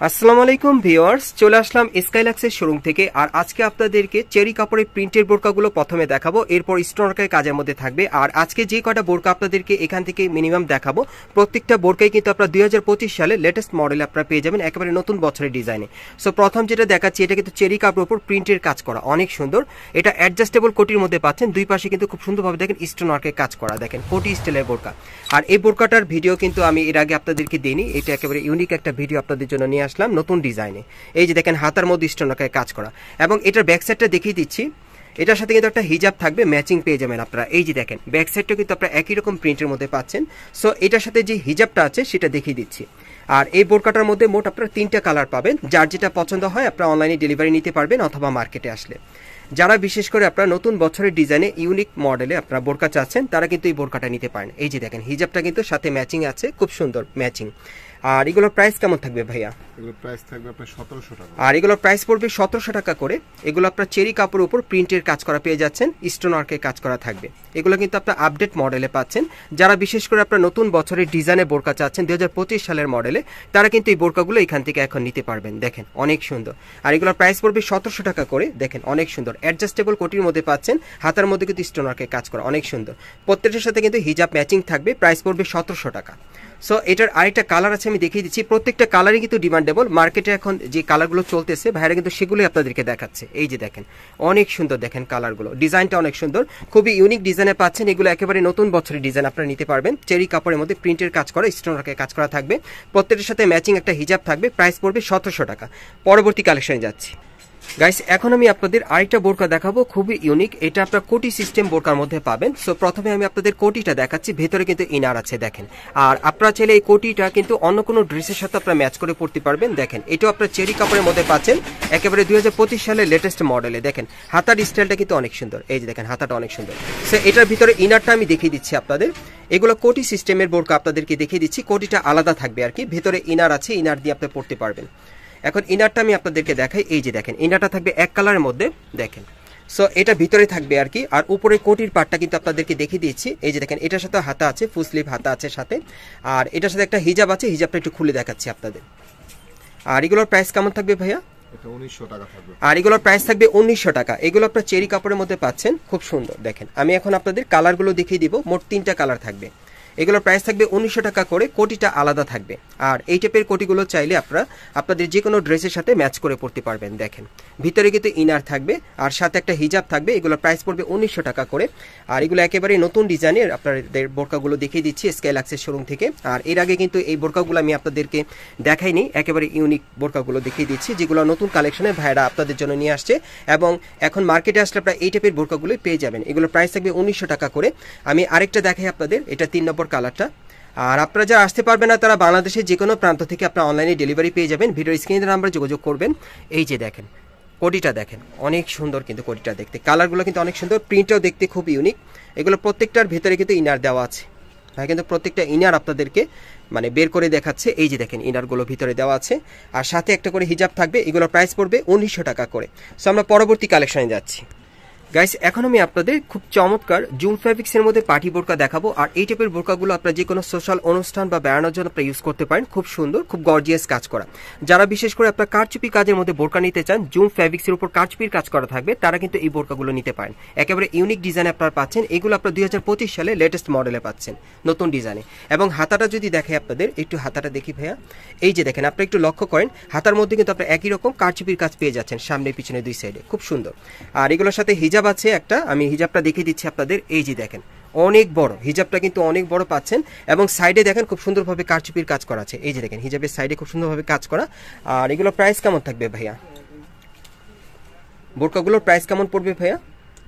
আসসালামু আলাইকুম ভিউয়ার্স, চলে আসলাম স্কাইলাক্সের শোরুম থেকে। আর আজকে আপনাদেরকে চেরি কাপড়ের প্রিন্টের বোরকাগুলো প্রথমে দেখাবো, এরপর স্টোনওয়ার্কের কাজের মধ্যে থাকবে। আর আজকে যে কয়টা বোরকা আপনাদেরকে এখান থেকে মিনিমাম দেখাবো, প্রত্যেকটা বোরকাই কিন্তু আপনারা 2025 সালে লেটেস্ট মডেলে আপনারা পেয়ে যাবেন, একেবারে নতুন বছরের ডিজাইনে। সো প্রথম যেটা দেখাচ্ছি, এটা কিন্তু চেরি কাপড়ের উপর প্রিন্টের কাজ করা, অনেক সুন্দর। এটা অ্যাডজাস্টেবল কোটির মধ্যে পাচ্ছেন, দুই পাশে কিন্তু খুব সুন্দরভাবে দেখেন স্টোনওয়ার্কের কাজ করা, দেখেন কোটি স্টাইলের বোরকা। আর এই বোরকাটার ভিডিও কিন্তু আমি এর আগে আপনাদেরকে দিইনি, এটা একেবারে ইউনিক একটা ভিডিও আপনাদের জন্য নিয়ে আসলাম নতুন ডিজাইন। এই যে দেখেন হাতার মধ্যে স্টোনওয়ার্কের কাজ করা, এবং এটার ব্যাক সাইডটা দেখিয়ে দিচ্ছি। এটার সাথে কিন্তু একটা হিজাব থাকবে, ম্যাচিং পেয়ে যাবেন আপনারা। এই যে দেখেন ব্যাক সাইডটা কিন্তু আপনারা একই রকম প্রিন্টের মধ্যে পাচ্ছেন। সো এটার সাথে যে হিজাবটা আছে সেটা দেখিয়ে দিচ্ছি। আর এই বোরকাটার মধ্যে মোট আপনারা 3টা কালার পাবেন, যার যেটা পছন্দ হয় আপনারা অনলাইনে ডেলিভারি নিতে পারবেন অথবা মার্কেটে আসলে। যারা বিশেষ করে আপনারা নতুন বছরের ডিজাইনে ইউনিক মডেলে আপনারা বোরকা চাচ্ছেন, তারা কিন্তু এই বোরকাটা নিতে পারেন। এই যে দেখেন হিজাবটা কিন্তু সাথে ম্যাচিং আছে, খুব সুন্দর ম্যাচিং। আর এগুলোর প্রাইস কেমন থাকবে ভাইয়া? এগুলোর প্রাইস থাকবে আপনার 1700 টাকা। আর এগুলোর প্রাইস পড়বে 1700 টাকা করে। এগুলো আপনার চেরি কাপড়ের উপর প্রিন্টের কাজ করা পেয়ে যাচ্ছেন, স্টোন ওয়ার্কের কাজ করা থাকবে। এগুলো কিন্তু আপনার আপডেট মডেলে পাচ্ছেন। যারা বিশেষ করে আপনার নতুন বছরের ডিজাইনে বোরকা চাচ্ছেন 2025 সালের মডেলে, তারা কিন্তু এই বোরকাগুলো এখান থেকে এখন নিতে পারবেন। দেখেন অনেক সুন্দর। আর এগুলোর প্রাইস পড়বে 1700 টাকা করে। দেখেন অনেক সুন্দর, অ্যাডজাস্টেবল কোটির মধ্যে পাচ্ছেন, হাতার মধ্যে কিন্তু স্টোন ওয়ার্কের কাজ করা, অনেক সুন্দর। প্রত্যেকটার সাথে কিন্তু হিজাব ম্যাচিং থাকবে, প্রাইস পড়বে 1700 টাকা। সো এটার আরেকটা কালার আছে, আমি দেখিয়ে দিচ্ছি। প্রত্যেকটা কালারই কিন্তু ডিমান্ডেবল, মার্কেটে এখন যে কালারগুলো চলতেছে ভাইরা কিন্তু সেগুলোই আপনাদেরকে দেখাচ্ছে। এই যে দেখেন অনেক সুন্দর, দেখেন কালারগুলো, ডিজাইনটা অনেক সুন্দর, খুবই ইউনিক ডিজাইনে পাচ্ছেন। এগুলো একেবারে নতুন বছরের ডিজাইন আপনারা নিতে পারবেন। চেরি কাপড়ের মধ্যে প্রিন্টের কাজ করা, স্টোন ওয়ার্কের কাজ করা থাকবে, প্রত্যেকটার সাথে ম্যাচিং একটা হিজাব থাকবে, প্রাইস পড়বে 1700 টাকা। পরবর্তী কালেকশনে যাচ্ছি গাইস। এখন আমি আপনাদের আরেকটা বোরকা দেখাবো, খুবই ইউনিক। এটা আপনার কোটি সিস্টেম বোরকার মধ্যে পাবেন। সো প্রথমে আমি আপনাদের কোটিটা দেখাচ্ছি, ভেতরে কিন্তু ইনার আছে দেখেন। আর আপনারা চাইলে এই কোটিটা কিন্তু অন্য কোনো ড্রেসের সাথে আপনারা ম্যাচ করে পড়তে পারবেন। দেখেন এটাও আপনার চেরি কাপড়ের মধ্যে পাচ্ছেন, একেবারে 2025 সালের লেটেস্ট মডেলে। দেখেন হাতার স্টাইলটা কিন্তু অনেক সুন্দর, এই যে দেখেন হাতাটা অনেক সুন্দর। সো এটার ভিতরে ইনারটা আমি দেখিয়ে দিচ্ছি আপনাদের। এগুলো কোটি সিস্টেমের বোরকা আপনাদেরকে দেখিয়ে দিচ্ছি, কোটিটা আলাদা থাকবে আর কি, ভেতরে ইনার আছে, ইনার দিয়ে আপনি পড়তে পারবেন। এখন ইনারটা আমি আপনাদেরকে দেখাই। এই যে দেখেন ইনারটা থাকবে এক কালারের মধ্যে, দেখেন। সো এটা ভিতরে থাকবে আর কি। আর উপরে কোটির পাটটা কিন্তু আপনাদেরকে দেখিয়ে দিচ্ছি। এই যে দেখেন এটার সাথে হাতা আছে, ফুল স্লিভ হাতা আছে সাথে। আর এটার সাথে একটা হিজাব আছে, হিজাবটা একটু খুলে দেখাচ্ছি আপনাদের। আর এগুলোর প্রাইস কেমন থাকবে ভাইয়া? এটা 1900 টাকা থাকবে। আর এগুলোর প্রাইস থাকবে 1900 টাকা। এগুলো আপনার চেরি কাপড়ের মধ্যে পাচ্ছেন, খুব সুন্দর। দেখেন আমি এখন আপনাদের কালারগুলো দেখিয়ে দিব, মোট 3টা কালার থাকবে। এগুলোর প্রাইস থাকবে 1900 টাকা করে, কোটিটা আলাদা থাকবে। আর এই টাইপের কোটিগুলো চাইলে আপনারা আপনাদের যে কোনো ড্রেসের সাথে ম্যাচ করে পড়তে পারবেন। দেখেন ভিতরে কিন্তু ইনার থাকবে, আর সাথে একটা হিজাব থাকবে। এগুলোর প্রাইস পড়বে 1900 টাকা করে। আর এগুলো একেবারে নতুন ডিজাইনের আপনাদের বোরকাগুলো দেখিয়ে দিচ্ছি স্কাইলাক্সের শোরুম থেকে। আর এর আগে কিন্তু এই বোরকাগুলো আমি আপনাদেরকে দেখাইনি, একেবারে ইউনিক বোরকাগুলো দেখিয়ে দিচ্ছি, যেগুলো নতুন কালেকশনে ভাইরা আপনাদের জন্য নিয়ে আসছে। এবং এখন মার্কেটে আসলে আপনারা এই টাইপের বোরকাগুলোই পেয়ে যাবেন। এগুলোর প্রাইস থাকবে 1900 টাকা করে। আমি আরেকটা দেখাই আপনাদের, এটা 3 নম্বর কালারটা। আর আপনারা যারা আসতে পারবেন না, তারা বাংলাদেশের যে কোনো প্রান্ত থেকে আপনারা অনলাইনে ডেলিভারি পেয়ে যাবেন। ভিডিও স্ক্রিনের নাম্বারে যোগাযোগ করবেন। এই যে দেখেন কোটিটা, দেখেন অনেক সুন্দর কিন্তু কোটিটা দেখতে, কালারগুলো কিন্তু অনেক সুন্দর, প্রিন্টটাও দেখতে খুব ইউনিক। এগুলো প্রত্যেকটার ভেতরে কিন্তু ইনার দেওয়া আছে ভাই, কিন্তু প্রত্যেকটা ইনার আপনাদেরকে মানে বের করে দেখাচ্ছে। এই যে দেখেন ইনারগুলো ভিতরে দেওয়া আছে, আর সাথে একটা করে হিজাব থাকবে। এগুলোর প্রাইস পড়বে 1900 টাকা করে। সো আমরা পরবর্তী কালেকশনে যাচ্ছি গাইস। এখন আমি আপনাদের খুব চমৎকার জুম ফ্যাব্রিক্সের মধ্যে পার্টি বোরকা দেখাবো। আর এই টাইপের বোরকাগুলো আপনারা যে কোনো সোশ্যাল অনুষ্ঠান বা বেড়ানোর জন্য আপনারা ইউজ করতে পারেন, খুব সুন্দর, খুব গর্জিয়াস কাজ করা। যারা বিশেষ করে আপনার কারচুপি কাজের মধ্যে বোরকা নিতে চান, জুম ফ্যাব্রিক্সের উপর কারচুপির কাজ করা থাকবে, তারা কিন্তু এই বোরকাগুলো নিতে পারেন। একেবারে ইউনিক ডিজাইনে আপনারা পাচ্ছেন। এগুলো আপনারা 2025 সালে লেটেস্ট মডেলে পাচ্ছেন, নতুন ডিজাইনে। এবং হাতাটা যদি দেখে আপনাদের, একটু হাতাটা দেখি ভাইয়া। এই যে দেখেন আপনারা একটু লক্ষ্য করেন, হাতার মধ্যে কিন্তু আপনারা একই রকম কারচুপির কাজ পেয়ে যাচ্ছেন, সামনে পিছনে দুই সাইডে, খুব সুন্দর। আর এগুলোর সাথে হিজাব আছে একটা, আমি হিজাবটা দেখিয়ে দিচ্ছি আপনাদের। এই যে দেখেন অনেক বড় হিজাবটা কিন্তু অনেক বড় পাচ্ছেন, এবং সাইডে দেখেন খুব সুন্দরভাবে কারচুপির কাজ করা আছে। এই যে দেখেন হিজাবের সাইডে খুব সুন্দরভাবে কাজ করা। আর এগুলো প্রাইস কেমন থাকবে ভাইয়া? বোরকাগুলোর প্রাইস কেমন পড়বে ভাইয়া?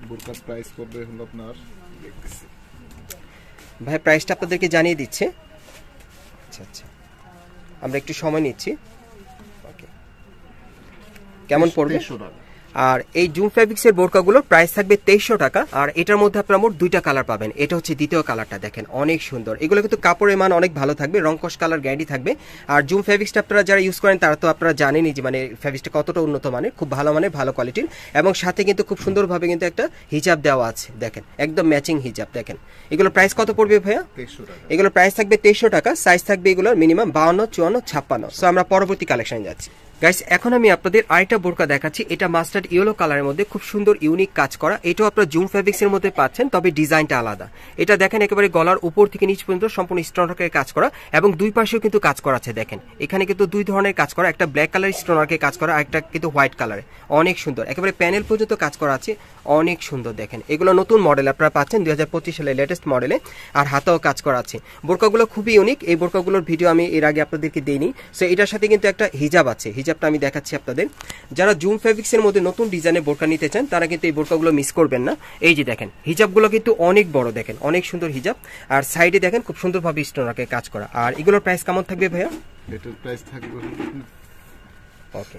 বোরকার প্রাইস পড়বে হলো আপনার, ভাই প্রাইসটা আপনাদেরকে জানিয়ে দিচ্ছে। আচ্ছা আচ্ছা, আমরা একটু সময় নিচ্ছি। ওকে, কেমন পড়বে? আর এই জুম ফেব্রিক্সের বোরকাগুলোর প্রাইস থাকবে 2300 টাকা। আর এটার মধ্যে আপনারা মোট দুইটা কালার পাবেন। এটা হচ্ছে দ্বিতীয় কালারটা, দেখেন অনেক সুন্দর। এগুলো কিন্তু কাপড়ের মান অনেক ভালো থাকবে, রংকশ কালার গ্যারান্টি থাকবে। আর জুম ফেব্রিক্সটা আপনারা যারা ইউজ করেন তারা তো আপনারা জানেনই যে মানে ফেব্রিক্সটা কতটা উন্নত মানের, খুব ভালো মানের, ভালো কোয়ালিটির, এবং সাথে কিন্তু খুব সুন্দরভাবে কিন্তু একটা হিজাব দেওয়া আছে, দেখেন একদম ম্যাচিং হিজাব। দেখেন এগুলোর প্রাইস কত পড়বে ভাইয়া? 2300 টাকা। এগুলোর প্রাইস থাকবে 2300 টাকা। সাইজ থাকবে এগুলোর মিনিমাম 52, 54, 56। সো আমরা পরবর্তী কালেকশনে যাচ্ছি। গাইস এখন আমি আপনাদের আরেকটা বোরকা দেখাচ্ছি। এটা মাস্টার্ড ইয়েলো কালারের মধ্যে খুব সুন্দর ইউনিক কাজ করা। এটাও আপনারা জুম ফেব্রিক্সের মধ্যে পাচ্ছেন, তবে ডিজাইনটা আলাদা। এটা দেখেন একেবারে গলার উপর থেকে নিচ পর্যন্ত সম্পূর্ণ স্টোনওয়ার্কের কাজ করা, এবং দুই পাশেও কিন্তু কাজ করা আছে। দেখেন এখানে কিন্তু দুই ধরনের কাজ করা, একটা ব্ল্যাক কালার স্টোনওয়ার্কের কাজ করা, একটা কিন্তু হোয়াইট কালারে, অনেক সুন্দর। একেবারে প্যানেল পর্যন্ত কাজ করা আছে, অনেক সুন্দর। দেখেন এগুলো নতুন মডেল আপনারা পাচ্ছেন 2025 সালের লেটেস্ট মডেলে, আর হাতেও কাজ করা আছে। বোরকাগুলো খুবই ইউনিক। এই বোরকাগুলোর ভিডিও আমি এর আগে আপনাদেরকে দেইনি। সো এটার সাথে কিন্তু একটা হিজাব আছে, হিজাবটা আমি দেখাচ্ছি আপনাদের। যারা জুম ফেব্রিক্সের মধ্যে নতুন ডিজাইনের বোরকা নিতে চান তারা কিন্তু এই বোরকাগুলো মিস করবেন না। এই যে দেখেন হিজাবগুলো কিন্তু অনেক বড়, দেখেন অনেক সুন্দর হিজাব, আর সাইডে দেখেন খুব সুন্দরভাবে স্টোনওয়ার্কের কাজ করা। আর এগুলোর প্রাইস কেমন থাকবে ভাইয়া? এটার প্রাইস থাকবে ওকে,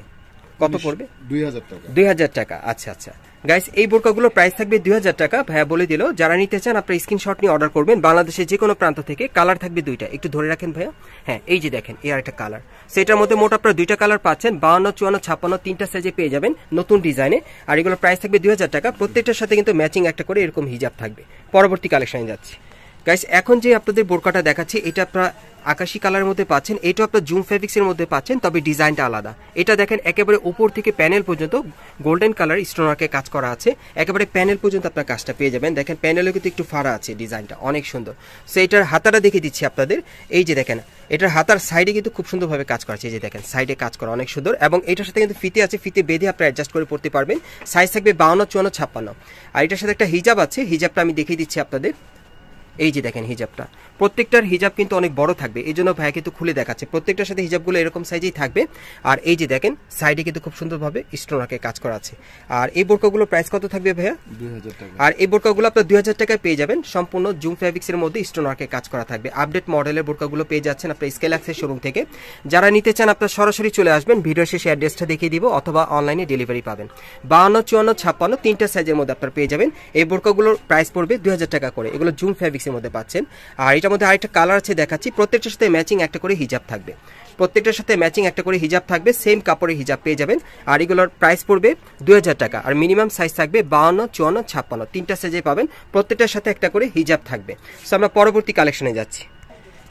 কত পড়বে? 2000 টাকা। 2000 টাকা। আচ্ছা আচ্ছা গাইস, এই বোরকাগুলোর প্রাইস থাকবে 2000 টাকা। ভাইয়া বলে দিল, যারা নিতে চান আপনারা স্ক্রিনশট নিয়ে অর্ডার করবেন। বাংলাদেশের যে কোনো প্রান্ত থেকে। কালার থাকবে দুইটা, একটু ধরে রাখেন ভাইয়া। হ্যাঁ এই যে দেখেন এই আরেকটা কালার। সেটার মধ্যে মোট আপনারা দুইটা কালার পাচ্ছেন, 52, 54, 56, তিনটা সাইজে পেয়ে যাবেন নতুন ডিজাইনে। আর এগুলোর প্রাইস থাকবে 2000 টাকা। প্রত্যেকটার সাথে কিন্তু ম্যাচিং একটা করে এরকম হিজাব থাকবে। পরবর্তী কালেকশনে যাচ্ছি। গাইস এখন যে আপনাদের বোরকাটা দেখাচ্ছি এটা আপনারা আকাশি কালারের মধ্যে পাচ্ছেন। এটা আপনার জুম ফেব্রিক্সের মধ্যে পাচ্ছেন, তবে ডিজাইনটা আলাদা। এটা দেখেন একেবারে উপর থেকে প্যানেল পর্যন্ত গোল্ডেন কালার স্টোনওয়ার্কে কাজ করা আছে, একেবারে প্যানেল পর্যন্ত আপনার কাজটা পেয়ে যাবেন। দেখেন প্যানেলে কিন্তু একটু ফাড়া আছে, ডিজাইনটা অনেক সুন্দর। সো এটার হাতাটা দেখিয়ে দিচ্ছি আপনাদের। এই যে দেখেন এটার হাতার সাইডে কিন্তু খুব সুন্দরভাবে কাজ করা আছে। এই যে দেখেন সাইডে কাজ করা অনেক সুন্দর, এবং এটার সাথে কিন্তু ফিতে আছে, ফিতে বেঁধে আপনারা অ্যাডজাস্ট করে পড়তে পারবেন। সাইজ থাকবে 52, 54, 56। আর এটার সাথে একটা হিজাব আছে, হিজাবটা আমি দেখিয়ে দিচ্ছি আপনাদের। এই যে দেখেন হিজাবটা, প্রত্যেকটার হিজাব কিন্তু অনেক বড় থাকবে, এই জন্য ভাইয়া কিন্তু খুলে দেখাচ্ছে। প্রত্যেকটার সাথে হিজাবগুলো এরকম সাইজেই থাকবে। আর এই যে দেখেন সাইডে কিন্তু খুব সুন্দরভাবে স্টোনওয়ার্কের কাজ করা আছে। আর এই বোরকাগুলোর প্রাইস কত থাকবে ভাইয়া? 2000 টাকা। আর এই বোরকাগুলো আপনার 2000 টাকায় পেয়ে যাবেন। সম্পূর্ণ জুম ফেব্রিক্সের মধ্যে স্টোনওয়ার্কের কাজ করা থাকবে। আপডেট মডেলের বোরকাগুলো পেয়ে যাচ্ছেন আপনার স্কেলাক্সের শোরুম থেকে। যারা নিতে চান আপনার সরাসরি চলে আসবেন, ভিডিও শেষে অ্যাড্রেসটা দেখিয়ে দিব, অথবা অনলাইনে ডেলিভারি পাবেন। 52, 54, 56 তিনটা সাইজের মধ্যে আপনারা পেয়ে যাবেন। এই বোরকাগুলোর প্রাইস পড়বে 2000 টাকা করে। এগুলো জুম ফেব্রিক্সের মধ্যে পাচ্ছেন। আর এটার মধ্যে আরেকটা কালার আছে দেখাচ্ছি। প্রত্যেকটার সাথে ম্যাচিং একটা করে হিজাব থাকবে, প্রত্যেকটার সাথে ম্যাচিং একটা করে হিজাব থাকবে, সেম কাপড়ের হিজাব পেয়ে যাবেন। আর এগুলোর প্রাইস পড়বে 2000 টাকা। আর মিনিমাম সাইজ থাকবে 52, 54, 56 তিনটা সাইজে পাবেন। প্রত্যেকটার সাথে একটা করে হিজাব থাকবে। সো আমরা পরবর্তী কালেকশনে যাচ্ছি।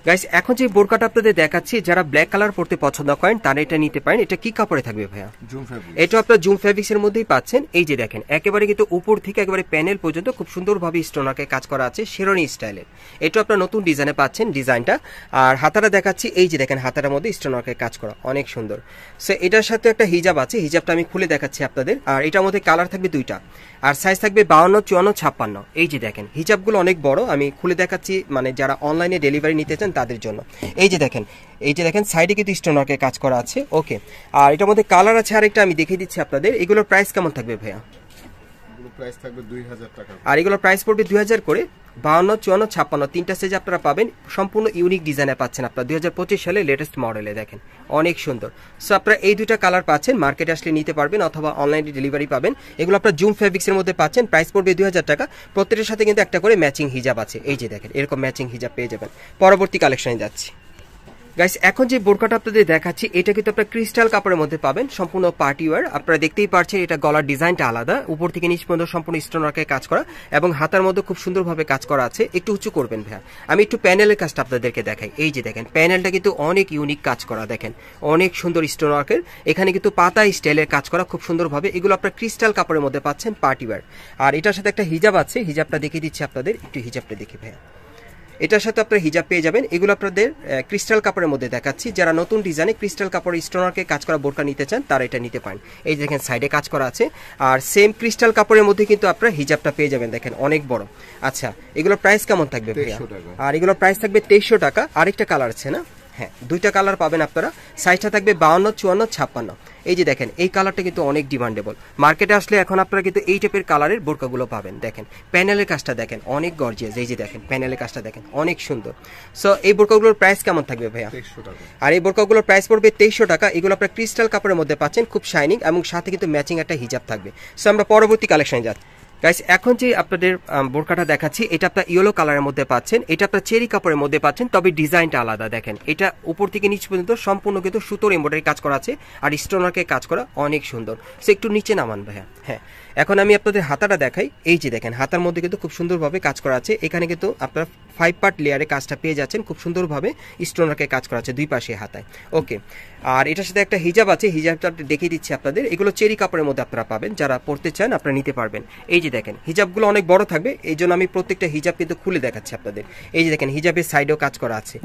গাইস এখন যে বোরকাটা আপনাদের দেখাচ্ছি, যারা ব্ল্যাক কালার পড়তে পছন্দ করেন তারা এটা নিতে পারেন। এটা কি কাপড়ে থাকবে ভাইয়া? Zoom fabrics. এটা আপনার জুম ফেব্রিক্সের মধ্যেই পাচ্ছেন। এই যে দেখেন একেবারে কিন্তু উপর থেকে একেবারে প্যানেল পর্যন্ত খুব সুন্দরভাবে স্টোনওয়ার্কে কাজ করা আছে, শেরনি স্টাইলের। এটা আপনার নতুন ডিজাইনে পাচ্ছেন ডিজাইনটা। আর হাতাটা দেখাচ্ছি, এই যে দেখেন হাতাটার মধ্যে স্টোনওয়ার্কে কাজ করা অনেক সুন্দর। সো এটার সাথে একটা হিজাব আছে, হিজাবটা আমি খুলে দেখাচ্ছি আপনাদের। আর এটার মধ্যে কালার থাকবে দুইটা, আর সাইজ থাকবে 52, 54, 56। এই যে দেখেন হিজাবগুলো অনেক বড়, আমি খুলে দেখাচ্ছি মানে যারা অনলাইনে ডেলিভারি নিতে চান তাদের জন্য। এই যে দেখেন, এই যে দেখেন সাইডে কিন্তু স্টোনওয়ার্কের কাজ করা আছে। ওকে, আর এটার মধ্যে কালার আছে আরেকটা, আমি দেখিয়ে দিচ্ছি আপনাদের। এগুলোর প্রাইস কেমন থাকবে ভাইয়া? এগুলো প্রাইস থাকবে 2000 টাকা। আর এগুলোর প্রাইস পড়বে 2000 করে। 52, 54, 56 তিনটা সাইজে আপনারা পাবেন। সম্পূর্ণ ইউনিক ডিজাইনে পাচ্ছেন আপনারা 2025 সালে লেটেস্ট মডেলে। দেখেন অনেক সুন্দর। সো আপনারা এই দুইটা কালার পাচ্ছেন, মার্কেটে আসলে নিতে পারবেন, অথবা অনলাইনে ডেলিভারি পাবেন। এগুলো আপনারা জুম ফেব্রিক্সের মধ্যে পাচ্ছেন। প্রাইস পড়বে 2000 টাকা। প্রত্যেকটার সাথে কিন্তু একটা করে ম্যাচিং হিজাব আছে। এই যে দেখেন এরকম ম্যাচিং হিজাব পেয়ে যাবেন। পরবর্তী কালেকশনে যাচ্ছি। গাইস এখন যে বোরকাটা আপনাদের দেখাচ্ছি এটা কিন্তু আপনারা ক্রিস্টাল কাপড়ের মধ্যে পাবেন, সম্পূর্ণ পার্টি ওয়্যার। আপনারা দেখতেই পাচ্ছেন এটা গলার ডিজাইনটা আলাদা, উপর থেকে নিচ পর্যন্ত সম্পূর্ণ স্টোনওয়ার্কের কাজ করা, এবং হাতার মধ্যে খুব সুন্দরভাবে কাজ করা আছে। একটু উঁচু করবেন ভাইয়া, আমি একটু প্যানেলের কাজটা আপনাদেরকে দেখাই। এই যে দেখেন প্যানেলটা কিন্তু অনেক ইউনিক কাজ করা, দেখেন অনেক সুন্দর স্টোনওয়ার্কের। এখানে কিন্তু পাতা স্টাইলের কাজ করা খুব সুন্দরভাবে। এগুলো আপনারা ক্রিস্টাল কাপড়ের মধ্যে পাচ্ছেন, পার্টি ওয়্যার। আর এটার সাথে একটা হিজাব আছে, হিজাবটা দেখিয়ে দিচ্ছি আপনাদের। একটু হিজাবটা দেখি ভাইয়া। এটার সাথে আপনারা হিজাব পেয়ে যাবেন। এগুলো আপনাদের ক্রিস্টাল কাপড়ের মধ্যে দেখাচ্ছি। যারা নতুন ডিজাইনে ক্রিস্টাল কাপড় স্টোনওয়ার্কে কাজ করা বোরকা নিতে চান তারা এটা নিতে পারেন। এই দেখেন সাইডে কাজ করা আছে, আর সেম ক্রিস্টাল কাপড়ের মধ্যে কিন্তু আপনারা হিজাবটা পেয়ে যাবেন, দেখেন অনেক বড়। আচ্ছা এগুলোর প্রাইস কেমন থাকবে ভাইয়া? 2300 টাকা। আর এগুলোর প্রাইস থাকবে 2300 টাকা। আরেকটা কালার আছে না? হ্যাঁ দুইটা কালার পাবেন আপনারা। সাইজটা থাকবে 52, 54, 56। এই যে দেখেন এই কালারটা কিন্তু অনেক ডিমান্ডেবল, মার্কেটে আসলে এখন আপনারা কিন্তু এই টাইপের কালারের বোরকাগুলো পাবেন। দেখেন প্যানেলের কাজটা দেখেন অনেক গর্জিয়াস, এই যে দেখেন প্যানেলের কাজটা দেখেন অনেক সুন্দর। সো এই বোরকাগুলোর প্রাইস কেমন থাকবে ভাইয়া? 2300 টাকা। আর এই বোরকাগুলোর প্রাইস পড়বে 2300 টাকা। এগুলো আপনার ক্রিস্টাল কাপড়ের মধ্যে পাচ্ছেন, খুব শাইনিং এবং সাথে কিন্তু ম্যাচিং একটা হিজাব থাকবে। সো আমরা পরবর্তী কালেকশনে যাচ্ছি। গাইস এখন যে আপনাদের বোরকাটা দেখাচ্ছি এটা আপনার ইয়েলো কালারের মধ্যে পাচ্ছেন, এটা আপনার চেরি কাপড়ের মধ্যে পাচ্ছেন, তবে ডিজাইনটা আলাদা। দেখেন এটা উপর থেকে নিচ পর্যন্ত সম্পূর্ণ কিন্তু সুতোর এমব্রয়ডারি কাজ করা আছে আর স্টোনারকে কাজ করা অনেক সুন্দর। সো একটু নিচে নামান ভাইয়া। হ্যাঁ এখন আমি আপনাদের হাতাটা দেখাই। এই যে দেখেন হাতার মধ্যে কিন্তু খুব সুন্দরভাবে কাজ করা আছে, এখানে কিন্তু আপনার 5 পার্ট লেয়ারে কাজটা পেয়ে যাচ্ছেন, খুব সুন্দরভাবে স্টোনারকে কাজ করা আছে দুই পাশে হাতায়। ওকে, আর এটার সাথে একটা হিজাব আছে, হিজাবটা দেখিয়ে দিচ্ছি আপনাদের। এগুলো চেরি কাপড়ের মধ্যে আপনারা পাবেন, যারা পড়তে চান আপনারা নিতে পারবেন। এই যে দেখেন হিজাবগুলো অনেক বড় থাকবে, এই জন্য আমি প্রত্যেকটা হিজাব কিন্তু খুলে দেখাচ্ছি আপনাদের। এই যে দেখেন হিজাবের সাইডেও কাজ করা আছে,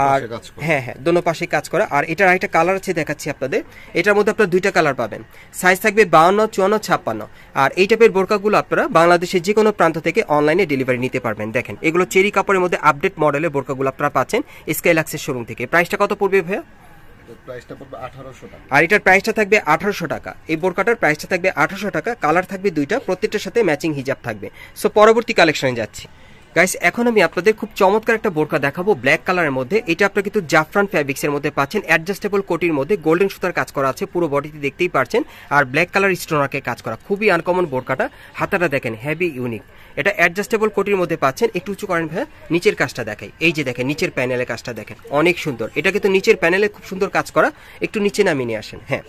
আর হ্যাঁ হ্যাঁ দোনো পাশে কাজ করা। আর এটার আরেকটা কালার আছে দেখাচ্ছি আপনাদের, এটার মধ্যে আপনারা দুইটা কালার পাবেন, সাইজ থাকবে 52, 54, 56। আর এই টাইপের বোরকাগুলো আপনারা বাংলাদেশের যে কোনো প্রান্ত থেকে অনলাইনে ডেলিভারি নিতে পারবেন। দেখেন এগুলো চেরি কাপড়ের মধ্যে আপডেট মডেলের বোরকাগুলো আপনারা পাচ্ছেন স্কাইলাক্সের শোরুম থেকে। প্রাইসটা কত পড়বে ভাইয়া? প্রাইসটা পড়বে 1800 টাকা। আর এটার প্রাইসটা থাকবে 1800 টাকা। এই বোরকাটার প্রাইসটা থাকবে 1800 টাকা, কালার থাকবে দুইটা, প্রত্যেকটার সাথে ম্যাচিং হিজাব থাকবে। সো পরবর্তী কালেকশনে যাচ্ছি। গাইস এখন আমি আপনাদের খুব চমৎকার একটা বোরকা দেখাবো ব্ল্যাক কালারের মধ্যে। এটা আপনারা কিন্তু জাফরান ফ্যাব্রিক্সের মধ্যে পাচ্ছেন, অ্যাডজাস্টেবল কোটির মধ্যে গোল্ডেন সুতার কাজ করা আছে, পুরো বডিতে দেখতেই পাচ্ছেন, আর ব্ল্যাক কালার স্টোনারকে কাজ করা। খুবই আনকমন বোরকাটা, হাতাটা দেখেন হেভি ইউনিক। এটা অ্যাডজাস্টেবল কোটির মধ্যে পাচ্ছেন। একটু উঁচু করেন ভাইয়া, নিচের কাজটা দেখাই। এই যে দেখেন নিচের প্যানেলের কাজটা দেখেন অনেক সুন্দর, এটা কিন্তু নিচের প্যানেলে খুব সুন্দর কাজ করা। একটু নিচে নামিয়ে নিয়ে আসেন। হ্যাঁ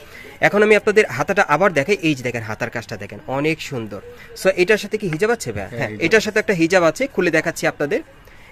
এখন আমি আপনাদের হাতাটা আবার দেখাই। এই যে দেখেন হাতার কাজটা দেখেন অনেক সুন্দর। সো এটার সাথে কি হিজাব আছে ভাইয়া? হ্যাঁ এটার সাথে একটা হিজাব আছে, খুলে দেখাচ্ছি আপনাদের।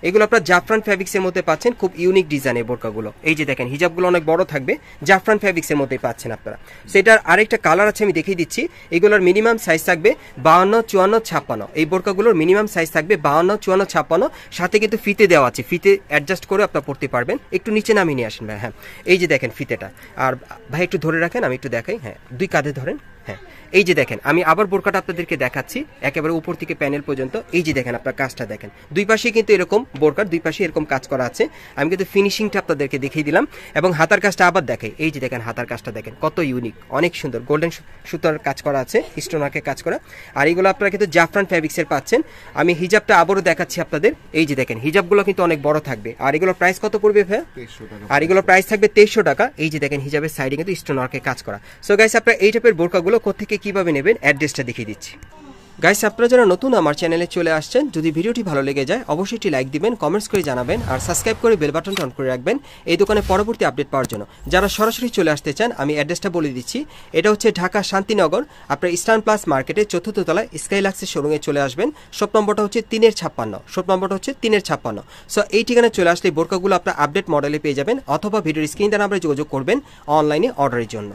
এগুলো আপনারা জাফরান ফ্যাব্রিক্সের মধ্যে পাচ্ছেন, খুব ইউনিক ডিজাইনের বোরকাগুলো। এই যে দেখেন হিজাবগুলো অনেক বড় থাকবে, জাফরান ফ্যাব্রিক্সের মধ্যেই পাচ্ছেন আপনারা। সেটার আরেকটা কালার আছে আমি দেখিয়ে দিচ্ছি। এগুলোর মিনিমাম সাইজ থাকবে 52, 54, 56। এই বোরকাগুলোর মিনিমাম সাইজ থাকবে 52, 54, 56। সাথে কিন্তু ফিতে দেওয়া আছে, ফিতে অ্যাডজাস্ট করে আপনারা পড়তে পারবেন। একটু নিচে নামিয়ে নিয়ে আসেন ভাই। হ্যাঁ এই যে দেখেন ফিতেটা, আর ভাই একটু ধরে রাখেন আমি একটু দেখাই। হ্যাঁ দুই কাঁধে ধরেন। হ্যাঁ এই যে দেখেন আমি আবার বোরকাটা আপনাদেরকে দেখাচ্ছি একেবারে উপর থেকে প্যানেল পর্যন্ত। এই যে দেখেন আপনার কাজটা দেখেন, দুই পাশে কিন্তু এরকম বোরকার দুই পাশে এরকম কাজ করা আছে। আমি কিন্তু ফিনিশিংটা আপনাদেরকে দেখিয়ে দিলাম, এবং হাতার কাজটা আবার দেখাই। এই যে দেখেন হাতার কাজটা দেখেন কত ইউনিক, অনেক সুন্দর, গোল্ডেন সুতার কাজ করা আছে, স্টোনারকে কাজ করা। আর এইগুলো আপনারা কিন্তু জাফরান ফ্যাব্রিক্সের পাচ্ছেন। আমি হিজাবটা আবারও দেখাচ্ছি আপনাদের। এই যে দেখেন হিজাবগুলো কিন্তু অনেক বড় থাকবে। আর এগুলোর প্রাইস কত পড়বে ভাই? 2300 টাকা। আর এগুলোর প্রাইস থাকবে 2300 টাকা। এই যে দেখেন হিজাবের সাইডে কিন্তু স্টোনারকে কাজ করা। সো গাইস আপনারা এই টাইপের বোরকাগুলো কোত্থেকে কিভাবে নেবেন অ্যাড্রেসটা দেখিয়ে দিচ্ছি। গাইস আপনারা যারা নতুন আমার চ্যানেলে চলে আসছেন, যদি ভিডিওটি ভালো লেগে যায় অবশ্যই একটি লাইক দিবেন, কমেন্টস করে জানাবেন, আর সাবস্ক্রাইব করে বেল বাটনটা অন করে রাখবেন এই দোকানে পরবর্তী আপডেট পাওয়ার জন্য। যারা সরাসরি চলে আসতে চান আমি অ্যাড্রেসটা বলে দিচ্ছি। এটা হচ্ছে ঢাকা শান্তিনগর, আপনার ইস্টার্ন প্লাস মার্কেটের 4th তলায় স্কাইলাক্সের শোরুমে চলে আসবেন। শপ নম্বরটা হচ্ছে 3-56, শপ নম্বরটা হচ্ছে 3-56। সো এই ঠিকানায় চলে আসলে বোরকাগুলো আপনার আপডেট মডেলে পেয়ে যাবেন, অথবা ভিডিওর স্ক্রিন নাম্বারে যোগাযোগ করবেন অনলাইনে অর্ডারের জন্য।